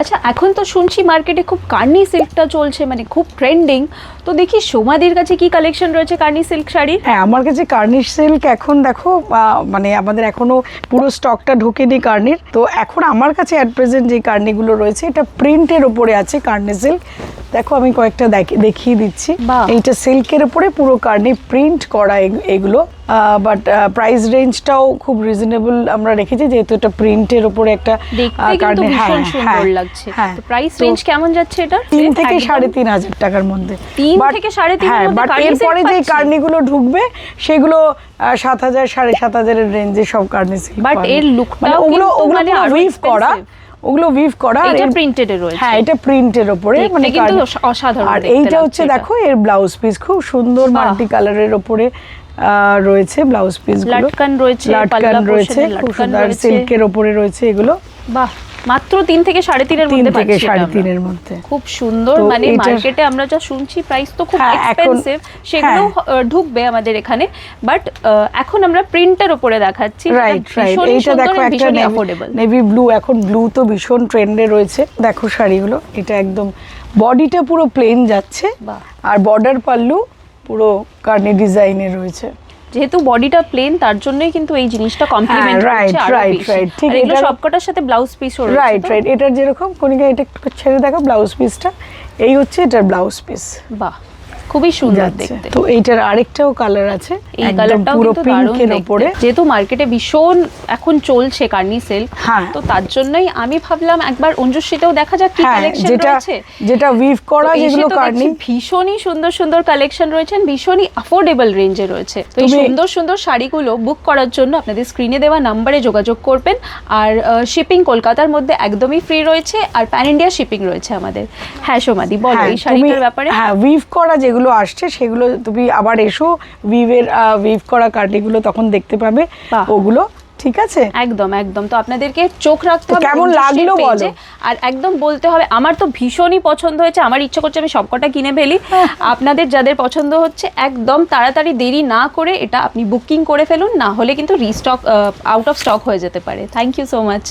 আচ্ছা, এখন তো শুনছি মার্কেটে খুব কার্নি সিল্কটা চলছে, মানে খুব ট্রেন্ডিং। তো দেখি সোমাদির কাছে কি কালেকশন রয়েছে কার্নি সিল্ক শাড়ির? হ্যাঁ, আমার কাছে কার্নিশ সিল্ক এখন দেখো মানে আমাদের এখনো পুরো স্টকটা ঢোকেনি কার্নির। তো এখন আমার কাছে অ্যাট প্রেজেন্ট যে কার্নিগুলো রয়েছে এটা প্রিন্টের ওপরে আছে কার্নি সিল্ক। দেখো আমি কয়েকটা দেখিয়ে দিচ্ছি। এইটা সিল্কের ওপরে পুরো কার্নি প্রিন্ট করা এগুলো, বাট প্রাইস রেঞ্জটাও খুব রিজনেবল আমরা রেখেছি, যেহেতু এটা প্রিন্টের উপরে একটা কার্নি। ভীষণ সুন্দর লাগছে। তো প্রাইস রেঞ্জ কেমন যাচ্ছে এটা? 3 থেকে 3,500 টাকার মধ্যে। 3 থেকে 3,500 হ্যাঁ, বাট এরপরে যে কার্নিগুলো ঢুকবে সেগুলো 7,000 7,500 এর রেঞ্জে সব কার্নি সিল্ক। বাট এর লুকটা ওগুলো উইভ করা, ওগুলো উইভ করা। এটা প্রিন্টেড এর রয়েছে। হ্যাঁ, এটা প্রিন্টের উপরে, মানে কিন্তু অসাধারণ। আর এইটা হচ্ছে দেখো এর ব্লাউজ পিস খুব সুন্দর মাল্টি কালারের উপরে রয়েছে ব্লাউজ পিস গুলো। লাটকান রয়েছে, লাটকান রয়েছে, খুব সুন্দর সিল্কের উপরে রয়েছে এগুলো। বাহ, মাত্র 3 থেকে 3,500 এর মধ্যে পাচ্ছি। 3 থেকে 3,500 এর মধ্যে খুব সুন্দর। মানে মার্কেটে আমরা যা শুনছি প্রাইস তো খুব এক্সপেন্সিভ, সেগুলো ঢুকবে আমাদের এখানে। বাট এখন আমরা প্রিন্টের উপরে দেখাচ্ছি। Right right. এইটা দেখো একটা নেভি ব্লু, এখন ব্লু তো ভীষণ ট্রেন্ডে রয়েছে। দেখো শাড়িগুলো, এটা একদম বডিটা পুরো প্লেন যাচ্ছে আর বর্ডার পাল্লু পুরো কার্নি ডিজাইনের রয়েছে। যেহেতু বডিটা প্লেন তার জন্যই কিন্তু এই জিনিসটা কমপ্লিমেন্ট হচ্ছে। Right right. ঠিক, এটা সবকটার সাথে ব্লাউজ পিসও রয়েছে। Right right. এটার যেরকম কনিকা, এটা একটু ছেড়ে দেখো ব্লাউজ পিসটা, এই হচ্ছে এটার ব্লাউজ পিস। বাহ, খুবই সুন্দর দেখতে। তো এইটার আরেকটাও কালার আছে, এই কালারটাও পুরো পিঙ্কের উপরে। যেহেতু মার্কেটে ভীষণ এখন চলছে কার্নি সিল্ক, তো তার জন্যই আমি ভাবলাম একবার অঞ্জুশ্রীতেও দেখা যাক কি কালেকশন রয়েছে। যেটা উইভ করা, যেগুলো কার্নি ভীষণই সুন্দর সুন্দর কালেকশন রয়েছে, ভীষণই অ্যাফোর্ডেবল রেঞ্জে রয়েছে। তো এই সুন্দর সুন্দর শাড়িগুলো বুক করার জন্য আপনাদের স্ক্রিনে দেওয়া নম্বরে যোগাযোগ করবেন। আর শিপিং কলকাতার মধ্যে একদমই ফ্রি রয়েছে, আর প্যান ইন্ডিয়া শিপিং রয়েছে আমাদের। হ্যাঁ সোমাদি, বলো এই শাড়িটার ব্যাপারে। হ্যাঁ, উইভ করা যেগুলো আসছে সেগুলো তুমি আবার এসো, উইভ করা কার্নিগুলো তখন দেখতে পাবে ওগুলো। ঠিক আছে, একদম একদম। তো আপনাদেরকে চোখ রাখতে হবে কেমন লাগলো বলো, আর একদম বলতে হবে আমার তো ভীষণই পছন্দ হয়েছে, আমার ইচ্ছা করছে আমি সবকটা কিনে ফেলি। আপনাদের যাদের পছন্দ হচ্ছে একদম তাড়াতাড়ি দেরি না করে এটা আপনি বুকিং করে ফেলুন, না হলে কিন্তু রিস্টক আউট অফ স্টক হয়ে যেতে পারে। Thank you so much.